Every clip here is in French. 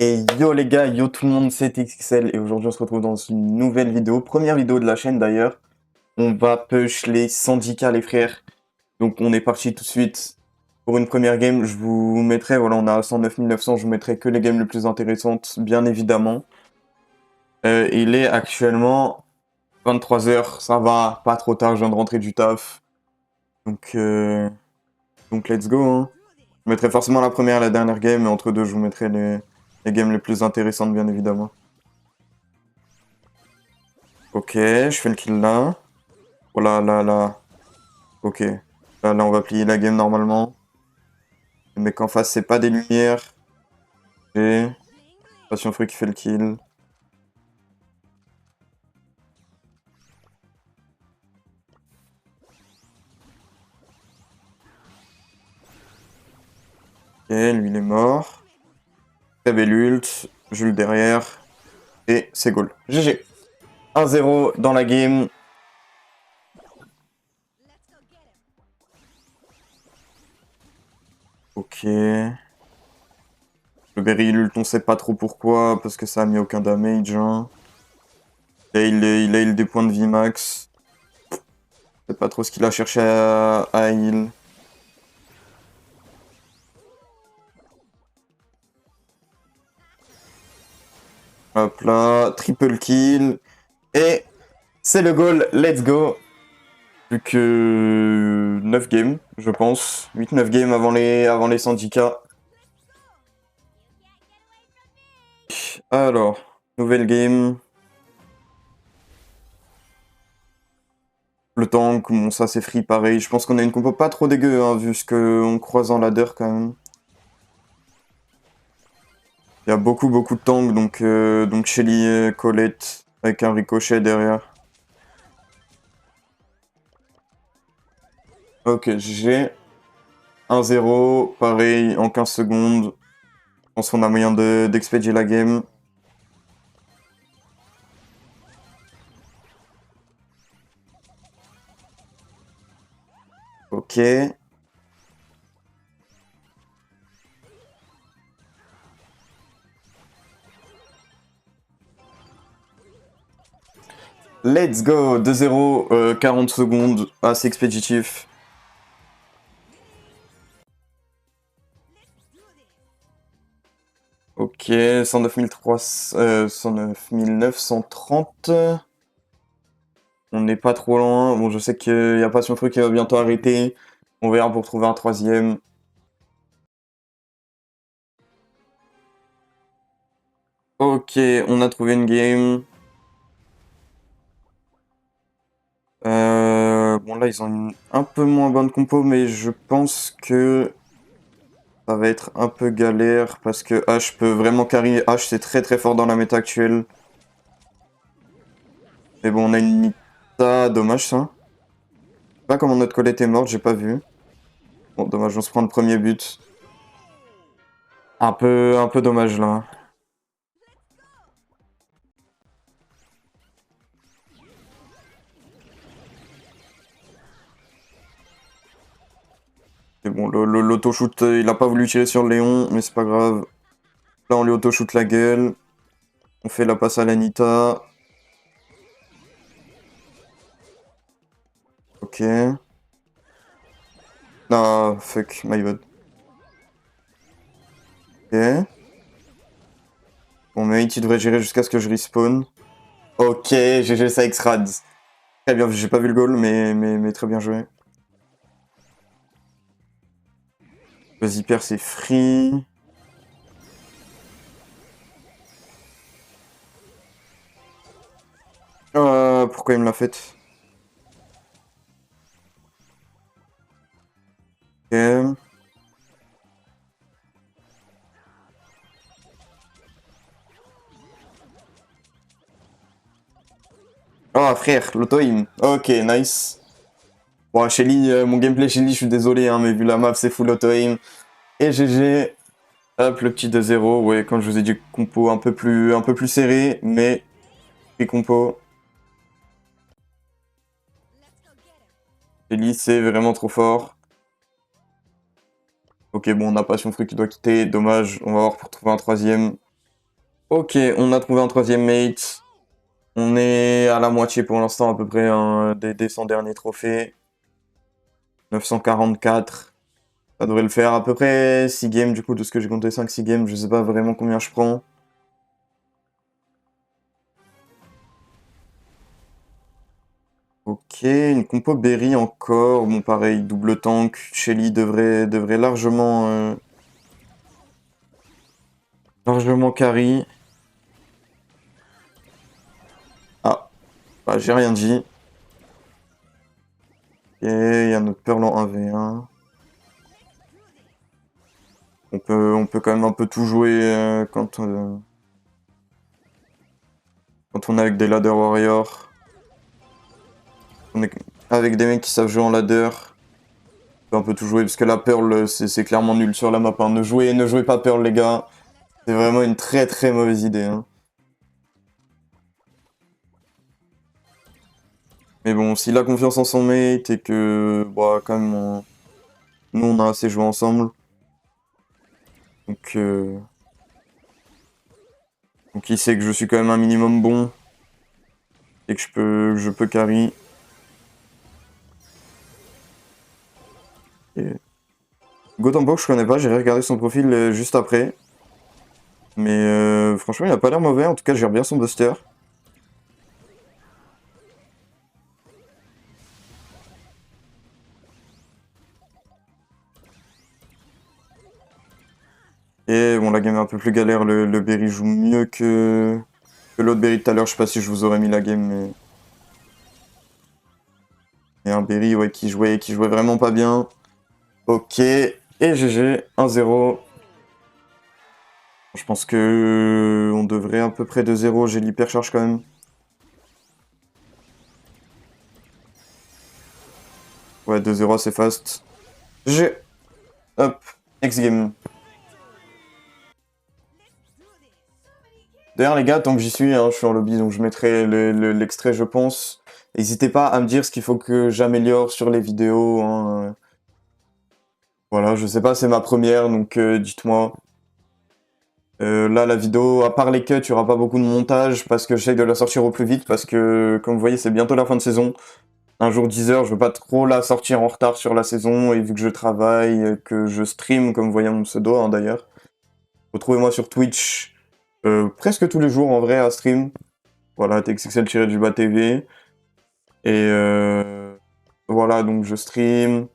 Et yo les gars, yo tout le monde, c'est XXL et aujourd'hui on se retrouve dans une nouvelle vidéo, première vidéo de la chaîne d'ailleurs. On va push les syndicats les frères. Donc on est parti tout de suite pour une première game. Je vous mettrai, voilà on a 109 900, je vous mettrai que les games les plus intéressantes bien évidemment. Il est actuellement 23 h, ça va, pas trop tard, je viens de rentrer du taf. Donc, euh, donc let's go hein. Je mettrai forcément la première et la dernière game, et entre deux je vous mettrai les games les plus intéressantes bien évidemment. Ok, je fais le kill là. Oh là là là. Ok. Là on va plier la game normalement. Le mec en face, c'est pas des lumières. Ok. Passion fruit qui fait le kill. Ok, lui il est mort. Très belle ult. Jules derrière. Et c'est goal. GG. 1-0 dans la game. Ok. Le berry ult, on sait pas trop pourquoi, parce que ça a mis aucun damage. Hein. Et il a heal des points de vie max. Je sais pas trop ce qu'il a cherché à heal. Hop là, triple kill. Et c'est le goal, let's go. Plus que 9 games, je pense. 8-9 games avant les syndicats. Alors, nouvelle game. Le tank, bon ça c'est free pareil. Je pense qu'on a une compo pas trop dégueu, hein, vu ce qu'on croise en ladder quand même. Il y a beaucoup de tanks, donc Shelly et Colette avec un ricochet derrière. Ok, GG. 1-0, pareil, en 15 secondes. Je pense qu'on a moyen d'expédier la game. Ok. Let's go, 2-0, 40 secondes, assez expéditif. Ok, 109 930. On n'est pas trop loin. Bon, je sais qu'il y a Passion Fruit qui va bientôt arrêter. On verra pour trouver un troisième. Ok, on a trouvé une game. Bon, là, ils ont un peu moins bonne compo, mais je pense que ça va être un peu galère parce que H peut vraiment carry. H, c'est très fort dans la méta actuelle. Mais bon, on a une Nita, dommage ça. Je sais pas comment notre Colette est morte, j'ai pas vu. Bon, dommage, on se prend le premier but. Un peu dommage là. Mais bon, l'auto-shoot, il a pas voulu tirer sur le Léon, mais c'est pas grave. Là, on lui auto-shoot la gueule. On fait la passe à l'Anita. Ok. Ah, fuck, my bad. Ok. Bon, mate, tu devrais gérer jusqu'à ce que je respawn. Ok, GG ça X-Rad. Très bien, j'ai pas vu le goal, mais très bien joué. Le zipper, c'est free. Pourquoi il me l'a fait? Ok. Oh, frère, l'auto-aim. Ok, nice. Bon, Shelly, mon gameplay Shelly, je suis désolé, hein, mais vu la map, c'est full auto-aim. Et GG. Hop, le petit 2-0. Ouais, comme je vous ai dit, compo un peu plus serré, mais free compo. Shelly, c'est vraiment trop fort. Ok, bon, on a Passion Fruit qui doit quitter. Dommage, on va voir pour trouver un troisième. Ok, on a trouvé un troisième mate. On est à la moitié pour l'instant à peu près hein, des 100 derniers trophées. 944. Ça devrait le faire à peu près 6 games du coup de ce que j'ai compté 5-6 games. Je sais pas vraiment combien je prends. Ok, une compo Berry encore. Bon pareil, double tank. Shelly devrait largement carry. Ah, bah j'ai rien dit. Ok, il y a notre Pearl en 1v1. On peut quand même un peu tout jouer quand on est avec des ladder warriors. On est avec des mecs qui savent jouer en ladder. On peut un peu tout jouer parce que la Pearl c'est clairement nul sur la map. Hein. Ne jouez pas Pearl les gars. C'est vraiment une très très mauvaise idée. Hein. Mais bon, s'il a confiance en son mate et que bah, quand même nous on a assez joué ensemble. Donc, euh, donc il sait que je suis quand même un minimum bon. Et que je peux carry. Et... Gotenbok je connais pas, j'ai regardé son profil juste après. Mais franchement il a pas l'air mauvais, en tout cas je gère bien son buster. Et bon la game est un peu plus galère, le Berry joue mieux que l'autre Berry de tout à l'heure, je sais pas si je vous aurais mis la game mais... Et un Berry ouais, qui jouait vraiment pas bien. Ok, et GG, 1-0. Je pense que on devrait à peu près de 0, j'ai l'hypercharge quand même. Ouais, 2-0 c'est fast. GG. Hop, next game. D'ailleurs les gars, tant que j'y suis, hein, je suis en lobby, donc je mettrai l'extrait je pense. N'hésitez pas à me dire ce qu'il faut que j'améliore sur les vidéos. Hein. Voilà, je sais pas, c'est ma première, donc dites-moi. Là, la vidéo, à part les cuts, il n'y aura pas beaucoup de montage parce que j'essaie de la sortir au plus vite parce que, comme vous voyez, c'est bientôt la fin de saison. Un jour 10 heures, je veux pas trop la sortir en retard sur la saison et vu que je travaille, que je stream, comme vous voyez mon pseudo hein, d'ailleurs. Retrouvez-moi sur Twitch presque tous les jours en vrai à stream. Voilà, TXXL-du-bas TV. Et voilà, donc je stream.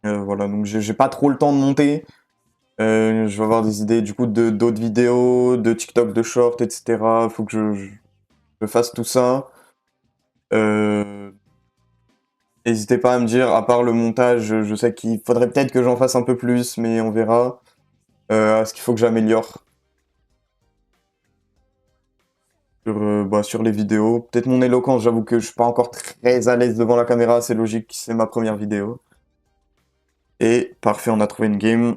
Voilà, donc j'ai pas trop le temps de monter. Je vais avoir des idées du coup d'autres vidéos, de TikTok, de short, etc. Faut que je fasse tout ça. Euh, N'hésitez pas à me dire, à part le montage, je sais qu'il faudrait peut-être que j'en fasse un peu plus, mais on verra. Ce qu'il faut que j'améliore sur les vidéos. Peut-être mon éloquence, j'avoue que je suis pas encore très à l'aise devant la caméra, c'est logique, c'est ma première vidéo. Et parfait, on a trouvé une game.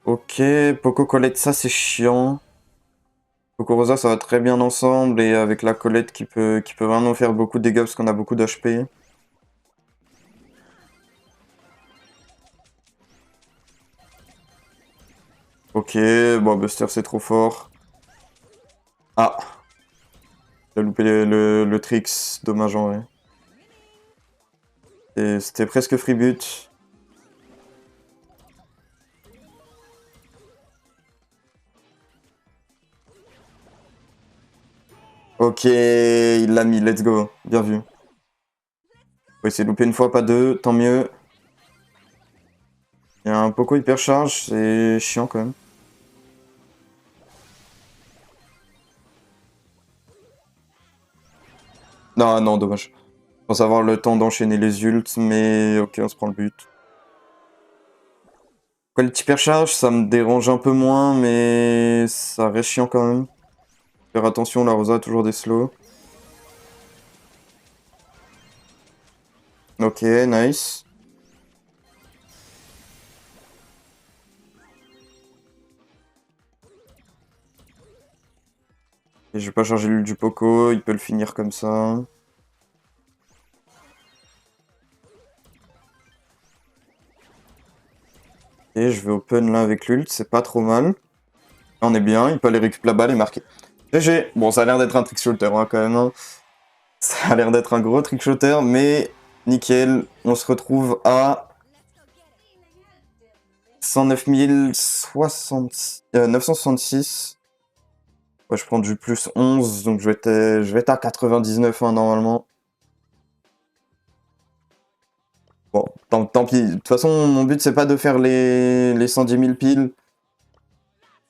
Ok, Poco Colette, ça c'est chiant. Poco Rosa, ça va très bien ensemble, et avec la Colette qui peut vraiment faire beaucoup de dégâts parce qu'on a beaucoup d'HP. Ok, bon, Buster c'est trop fort. Ah, j'ai loupé le tricks, dommage en vrai. Et c'était presque free but. Ok, il l'a mis, let's go, bien vu. Oui, c'est loupé une fois, pas deux, tant mieux. Il y a un Poco hyper charge, c'est chiant quand même. Non, non, dommage. Je pense avoir le temps d'enchaîner les ults, mais ok, on se prend le but. Quoi, le hyper charge, ça me dérange un peu moins, mais ça reste chiant quand même. Faire attention, la Rosa a toujours des slows. Ok, nice. Et je vais pas charger l'ult du Poco, il peut le finir comme ça. Et je vais open là avec l'ult, c'est pas trop mal. On est bien, il peut aller récupérer la balle et marquer. GG. Bon, ça a l'air d'être un trickshotter hein, quand même. Hein. Ça a l'air d'être un gros trickshotter, mais nickel. On se retrouve à 109 966. Ouais, je prends du plus 11, donc je vais être à 99 hein, normalement. Bon, tant pis. De toute façon, mon but, c'est pas de faire les 110 000 piles.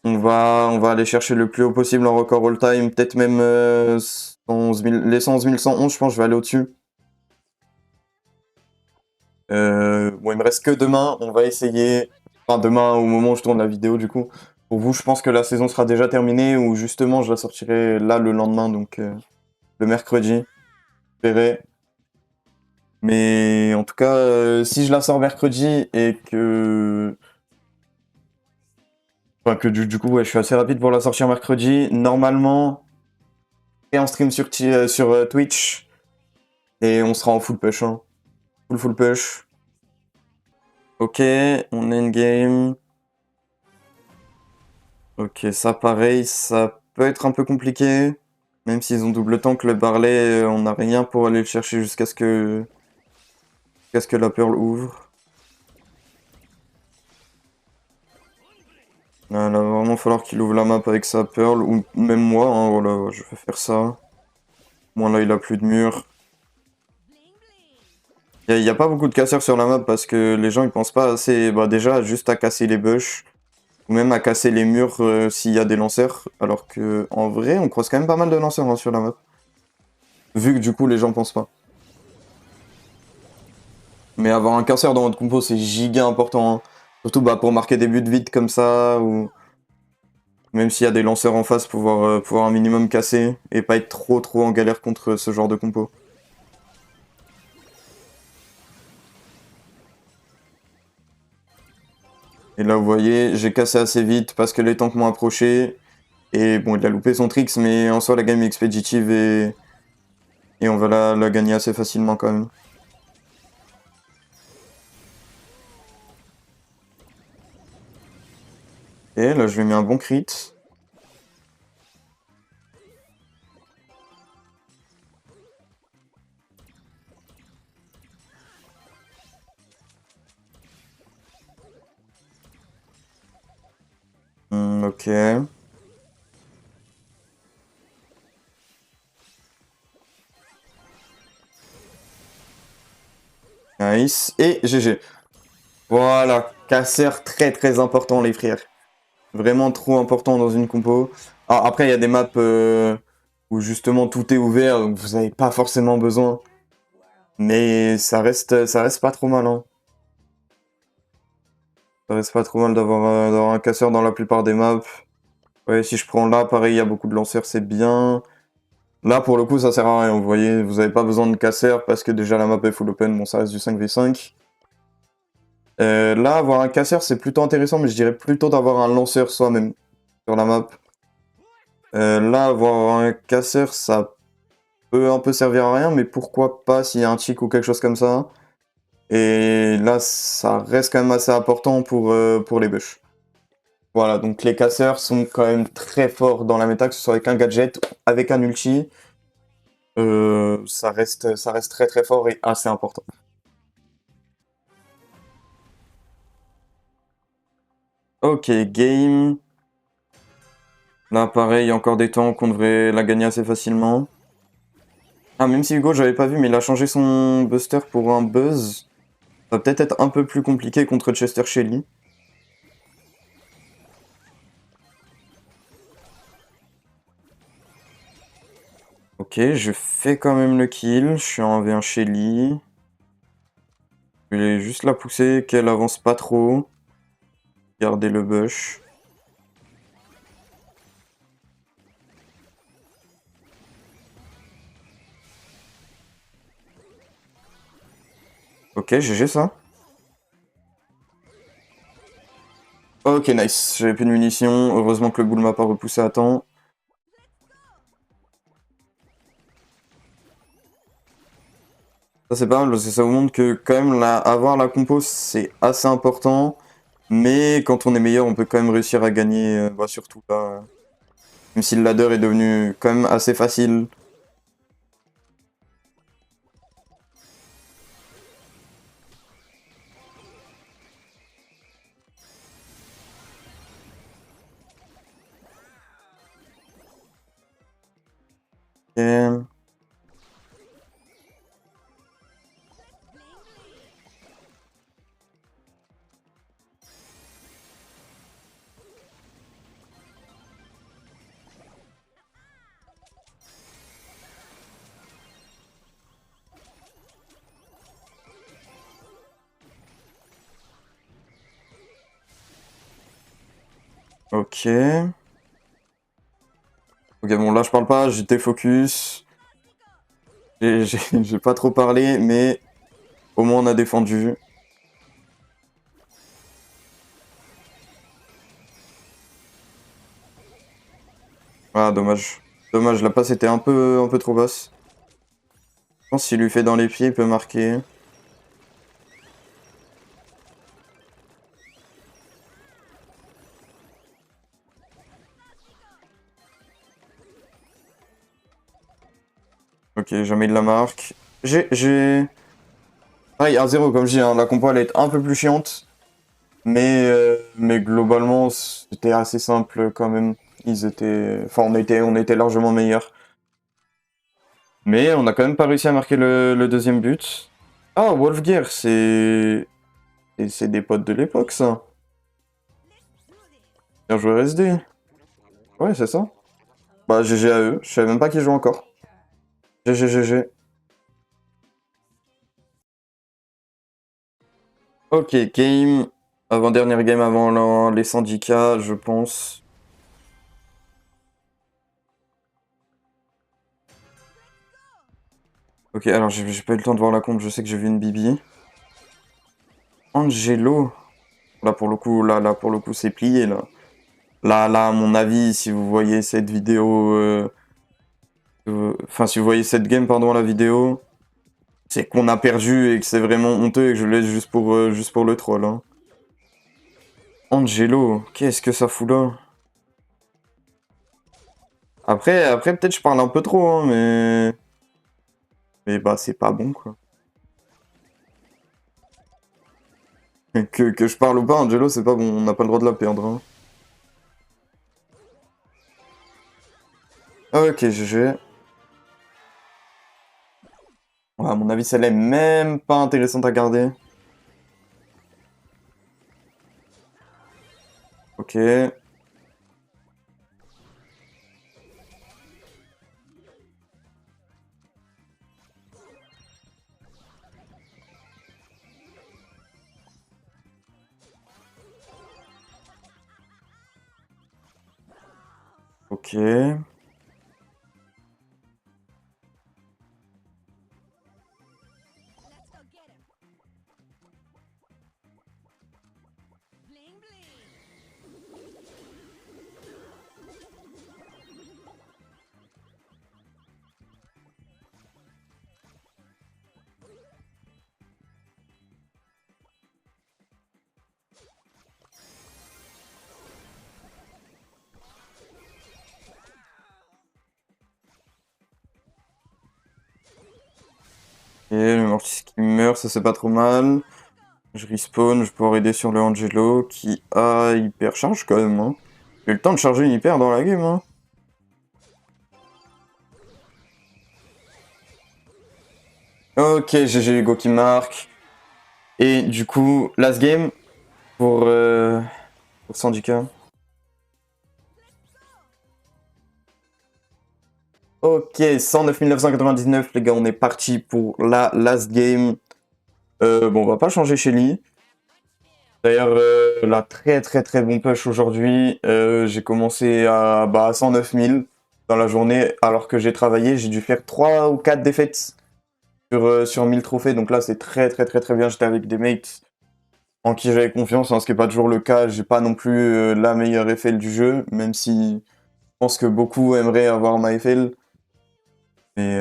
On va aller chercher le plus haut possible en record all-time. Peut-être même 111 000, les 111 111, je pense que je vais aller au-dessus. Bon, il me reste que demain. On va essayer... Enfin, demain, au moment où je tourne la vidéo, du coup. Pour vous, je pense que la saison sera déjà terminée, ou justement, je la sortirai là le lendemain, donc le mercredi. Je verrai. Mais en tout cas, si je la sors mercredi et que... Enfin, que du coup, ouais, je suis assez rapide pour la sortir mercredi. Normalement, et en stream sur, Twitch. Et on sera en full push. Hein. Full push. Ok, on est in-game. Ok, ça pareil, ça peut être un peu compliqué. Même s'ils ont double tank, le Barley, on n'a rien pour aller le chercher jusqu'à ce que la Pearl ouvre. Là, va vraiment falloir qu'il ouvre la map avec sa Pearl, ou même moi, hein, voilà, je vais faire ça. Moi là, il a plus de mur. Il n'y a pas beaucoup de casseurs sur la map parce que les gens ils pensent pas assez, bah déjà juste à casser les bush ou même à casser les murs s'il y a des lanceurs, alors que en vrai on croise quand même pas mal de lanceurs hein, sur la map. Vu que du coup les gens pensent pas. Mais avoir un casseur dans votre compo c'est giga important, hein. Surtout bah, pour marquer des buts vite comme ça, ou même s'il y a des lanceurs en face, pouvoir un minimum casser et pas être trop en galère contre ce genre de compo. Et là vous voyez, j'ai cassé assez vite parce que les tanks m'ont approché. Et bon, il a loupé son tricks, mais en soi, la game est expéditive et on va la gagner assez facilement quand même. Et là, je lui ai mis un bon crit. Ok. Nice. Et GG. Voilà. Casseur très important, les frères. Vraiment trop important dans une compo. Alors, après, il y a des maps où justement tout est ouvert, donc vous n'avez pas forcément besoin. Mais ça reste pas trop mal, hein. Ça reste pas trop mal d'avoir un casseur dans la plupart des maps. Ouais, si je prends là, pareil, il y a beaucoup de lanceurs, c'est bien. Là, pour le coup, ça sert à rien, vous voyez, vous avez pas besoin de casseur parce que déjà la map est full open, bon, ça reste du 5v5. Là, avoir un casseur, c'est plutôt intéressant, mais je dirais plutôt d'avoir un lanceur soi-même sur la map. Là, avoir un casseur, ça peut un peu servir à rien, mais pourquoi pas s'il y a un tick ou quelque chose comme ça. Et là, ça reste quand même assez important pour les bush. Voilà, donc les casseurs sont quand même très forts dans la méta, que ce soit avec un gadget, avec un ulti. Ça reste très fort et assez important. Ok, game. Là, pareil, il y a encore des temps qu'on devrait la gagner assez facilement. Ah, même si Hugo, j'avais pas vu, mais il a changé son buster pour un buzz. Ça va peut-être être un peu plus compliqué contre Chester Shelley. Ok, je fais quand même le kill. Je suis en V1 Shelly. Je vais juste la pousser, qu'elle avance pas trop. Garder le bush. Ok, GG ça. Ok, nice. J'avais plus de munitions. Heureusement que le boule m'a pas repoussé à temps. Ça c'est pas mal parce que ça vous montre que quand même avoir la compo c'est assez important. Mais quand on est meilleur, on peut quand même réussir à gagner, surtout là. Même si le ladder est devenu quand même assez facile. Ok. Ok. Ok, bon, là, je parle pas, j'étais focus. J'ai pas trop parlé, mais au moins on a défendu. Ah, dommage. Dommage, la passe était un peu trop basse. Je pense qu'il lui fait dans les pieds, il peut marquer. Ok, jamais de la marque. J'ai... Pareil, 1-0, comme je dis, hein, la compo allait être un peu plus chiante. Mais globalement, c'était assez simple quand même. Ils étaient... Enfin, on était largement meilleurs. Mais on a quand même pas réussi à marquer le deuxième but. Ah, Wolfgear, c'est des potes de l'époque, ça. Bien joué SD. Ouais, c'est ça. Bah, GG à eux. Je savais même pas qu'ils jouent encore. GG, GG. Ok, game. Avant-dernière game avant les syndicats, je pense. Ok, alors j'ai pas eu le temps de voir la comp, je sais que j'ai vu une Bibi. Angelo. Là, pour le coup, c'est plié, là. Là, à mon avis, si vous voyez cette vidéo... Enfin, si vous voyez cette game, pardon, à la vidéo, c'est qu'on a perdu et que c'est vraiment honteux et que je le laisse juste pour le troll, hein. Angelo, qu'est-ce que ça fout là? Après peut-être je parle un peu trop, hein, mais... Mais bah, c'est pas bon, quoi. Que je parle ou pas, Angelo, c'est pas bon, on n'a pas le droit de la perdre, hein. Ok, GG. Ouais, à mon avis, celle-là est même pas intéressante à garder. Ok. Ok. Et le Mortis qui meurt, ça c'est pas trop mal. Je respawn, je peux pouvoir aider sur le Angelo qui a hyper charge quand même, hein. J'ai eu le temps de charger une hyper dans la game, hein. Ok, GG Hugo qui marque. Et du coup, last game pour Syndicat. Ok, 109 999, les gars, on est parti pour la last game. Bon, on va pas changer Shelly. D'ailleurs, la très bon push aujourd'hui. J'ai commencé à 109 000 dans la journée, alors que j'ai travaillé. J'ai dû faire 3 ou 4 défaites sur 1000 trophées. Donc là, c'est très bien. J'étais avec des mates en qui j'avais confiance, hein, ce qui n'est pas toujours le cas. J'ai pas non plus la meilleure FL du jeu, même si je pense que beaucoup aimeraient avoir ma FL. Mais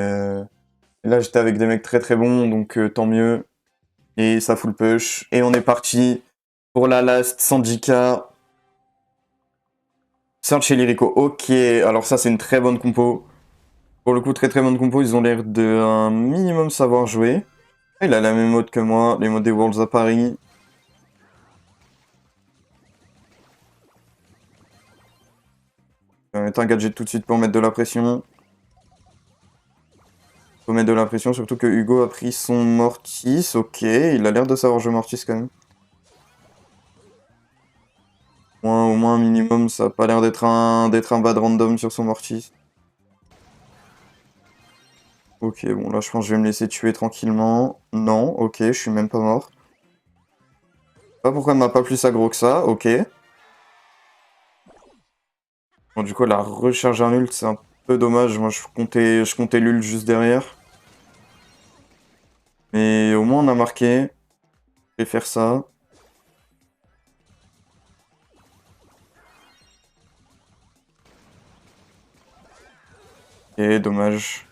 là, j'étais avec des mecs très bons, donc tant mieux. Et ça full push. Et on est parti. Pour la last, 110k. Search et Lyrico. Ok, alors ça c'est une très bonne compo. Pour le coup, très très bonne compo. Ils ont l'air de un minimum savoir jouer. Il a la même mode que moi, les modes des Worlds à Paris. Je vais mettre un gadget tout de suite pour mettre de la pression. Faut mettre de la pression, surtout que Hugo a pris son Mortis. Ok, il a l'air de savoir jouer Mortis quand même. Au moins un minimum, ça a pas l'air d'être un bad random sur son Mortis. Ok, bon là je pense que je vais me laisser tuer tranquillement. Non, ok, je suis même pas mort. Pas pourquoi elle m'a pas plus aggro que ça, ok. Bon du coup la recharge un ult c'est un peu dommage, moi je comptais l'ult juste derrière. Mais au moins on a marqué. Je vais faire ça. Et dommage.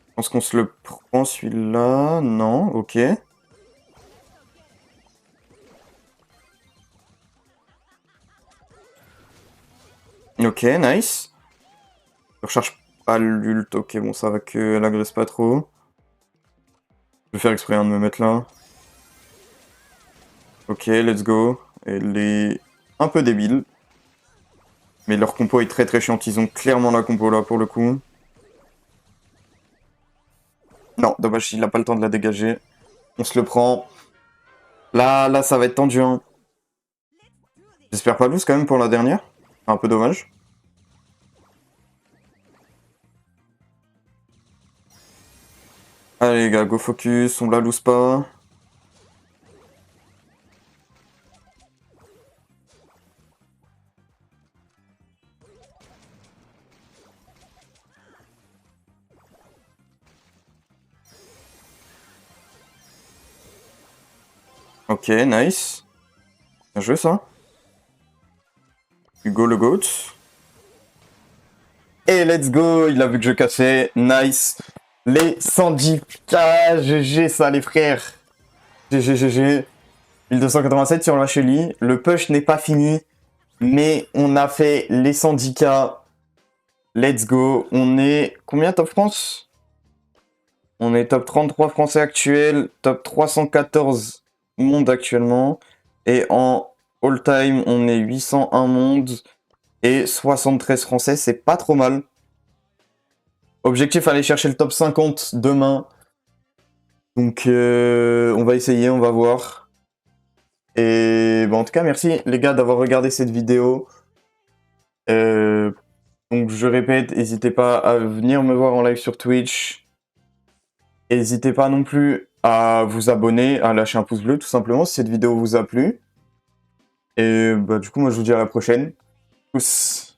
Je pense qu'on se le prend celui-là. Non, ok. Ok, nice. Je recharge pas l'ult. Ok, bon, ça va qu'elle agresse pas trop. Je vais faire exprès de me mettre là. Ok, let's go. Elle est un peu débile. Mais leur compo est très très chiante. Ils ont clairement la compo là pour le coup. Non, dommage, il a pas le temps de la dégager. On se le prend. Là, ça va être tendu. Hein. J'espère pas loose quand même pour la dernière. Un peu dommage. Allez les gars, go focus, on la loose pas. Ok, nice. Bien joué ça. Hugo le GOAT. Et let's go, il a vu que je cassais. Nice. Les 110k, GG ça les frères. GG, GG. 1287 sur la Shelly. Le push n'est pas fini. Mais on a fait les 110k. Let's go. On est combien top France? On est top 33 français actuel. Top 314 monde actuellement. Et en all time, on est 801 monde. Et 73 français, c'est pas trop mal. Objectif, aller chercher le top 50 demain. Donc, on va essayer, on va voir. Et en tout cas, merci les gars d'avoir regardé cette vidéo. Donc, je répète, n'hésitez pas à venir me voir en live sur Twitch. N'hésitez pas non plus à vous abonner, à lâcher un pouce bleu, tout simplement, si cette vidéo vous a plu. Et du coup, moi, je vous dis à la prochaine. Tous.